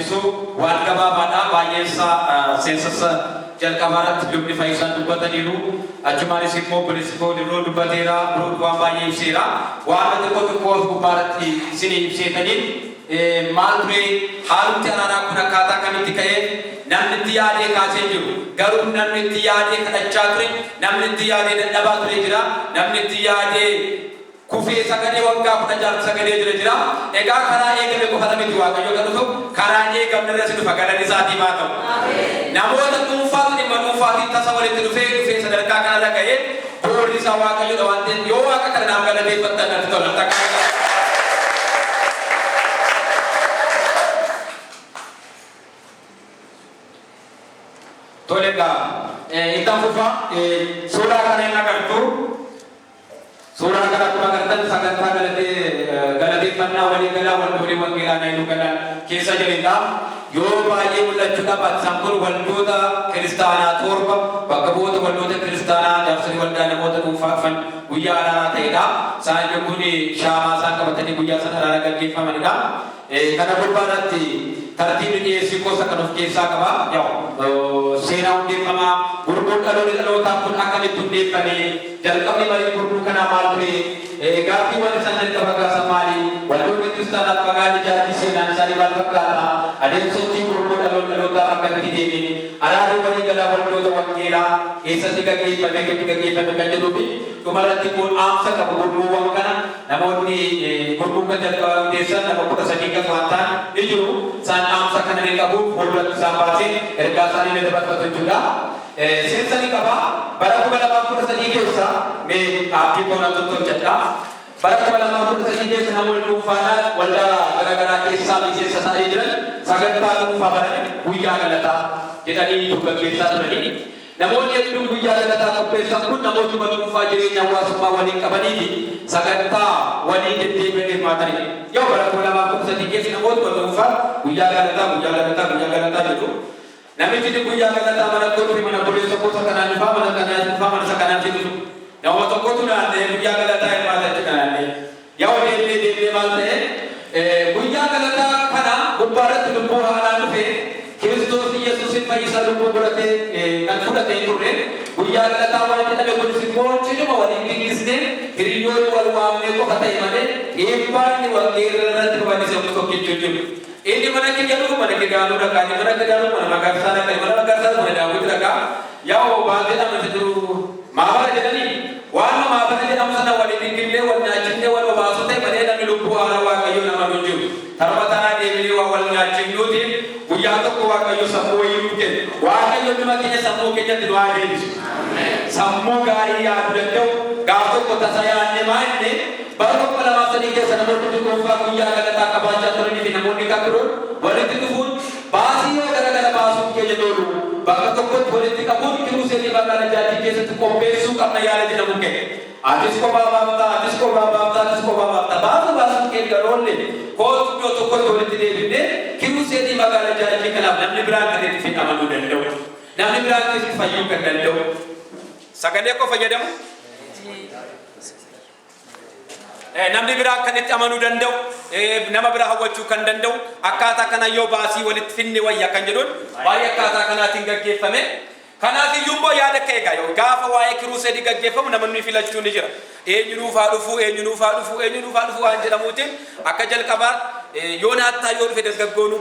deebisu waan gabaabaadha baay'eessa seensasa jalqabaarratti dubni fayyisaan dubbataniiru achumaanis immoo bilisifoo dirroo dubbateera biroo waan baay'ee ibseera waan xiqqoo gubbaarratti isinii ibseetaniin maal ture haalumti araanaa kun akkaataa kamitti ka'ee namni itti yaadee kaasee jiru garuu namni itti yaadee kadhachaa ture namni itti yaadee dadhabaa ture jira namni itti yaadee kufee sagalee waggaa 10 sagalee jira egaa karaa eegame qofa miti waaqayyo galutu karaa eegamne irratti dhufa galan isaatii maa ta'u namoota dhuunfaatti dhimma dhuunfaatiin tasa walitti dhufee sadarkaa kanarra ga'ee boorri isaa waaqayyoodha waan ta'eef yoo waaqa kana naaf galateeffattan natti tola takkaa tolega itam fufa suuraa kana hin agartu suuraa kana kun agartan sagantaa galateeffannaa walii galaa waldoolii wangeelaa naannoo galaan keessa jireenya yoo baay'ee mul'achuu dhabatsan kun waldoota kiristaanaa torba bakka bu'oota waldoota kiristaanaa jaarsolii waldaa namoota dhuunfaafan guyyaa araaraa ta'edha isaan kun shaamaa isaan qabatanii guyyaa sana araaraa gaggeeffamanidha kana gubbaarratti tartiibni dhiyeessii gosa kan of keessaa qaba seenaa hundeeffamaa gurmuun dhalootaan kun akkamitti hundeeffame jalqabni marii gurmuu kanaa maal ture gaaffiiwwan isaan jalqaba gaasan maali waldoonni kiristaanaaf magaalli jaartii seenaan isaanii maal fakkaata adeemsottii gurmuu dhalootaa akkamitti deeme araarri walii galaa waldoota wangeelaa eessatti gaggeeffame kan jedhuufi dhumarratti kun aamsa qabu gurmuuwwan kana namoonni gurmuu kan jalqaba hundeessan nama 13 kan waan ta'an ni jiru isaan aamsa kana ni qabu fuulduratti isaan baasee ergaa isaanii ni dabarfatu jechuudha. Seensani qaba bara 2013 keessa mee aappii koona tokko jedha bara 2013 keessa namoonni dhuunfaadhaan waldaa garaagaraa keessaa miseensa ta'anii jiran sagantaa dhuunfaa bara guyyaa galataa jedhanii gaggeessaa turanii namoonni hedduun guyyaa galataa qopheessan kun namootuma dhuunfaa jireenya hawaasummaa waliin qabanii sagantaa waliin deddeebi'anii hirmaatanii yoo bara 2013 keessa namootuma dhuunfaa guyyaa galataa jedhu namichi guyyaa galataa mana kootri mana boleessa koota kanaan dhufaa mana sakanaan jedhu nama tokkotu naannee guyyaa galataa hirmaata jedhanaannee yoo deemnee maal ta'e guyyaa galataa kana gubbaarratti lubbuu haalaan dhufee Kiristoos Yesuusin fayyisaa lubbuu godhatee kan fudhatee turre guyyaa galataa waan jedhame kunis immoo cinuma waliin dinqisnee hiriyoonni wal waamnee qofa ta'e malee eebbaanni wangeelaa irratti dhufanis yommuu tokkichuu jiru. Ini mana kita dulu mana kita anu dah kan, mana kita dulu mana magarsan kan, mana magarsan mana Daud dah kan. Ya oh bagai nama itu maafan aja ni. Wan maafan aja nama sana wali tinggi le, wali najib le, wali bahasa teh mana nama lupu ala wakayu nama lucu. Tarbatan ada ni wali najib lu ti, buaya tu wakayu sampu ibu ke. Wakayu tu makanya sampu kenya tu ada ni. Sampu gari ya tu dah. Gato kota saya ane main ni. Baru pada masa ini saya nak bertutur kata guyya kata kabaca turun di namun dikatakan politik itu pun basi gara-gara basuk ke jadul bahkan tukut politik pun terus ini bakal jadi kes itu kompesu karena ya ada tidak mungkin adis ko baba baru basuk ke garol ni kau tu tukut politik ini terus ini bakal jadi kalau namni berangkat di fit amanu dan do namni berangkat di fayu kan do sagale ko fayadam namni biraa kan itti amanuu danda'u nama biraa hawwachuu kan danda'u akkaataa kana yoo baasii walitti finne wayya kan jedhuun baay'ee akkaataa kanaatiin gaggeeffame kanaaf iyyuu immoo yaada keegaa yoo gaafa waa'ee kiruuseedii gaggeeffamu namoonni filachuu ni jira eenyuun dhufuu waan jedhamuutiin akka jalqabaatti yoo naattaa yoo dhufe dargaggoonuu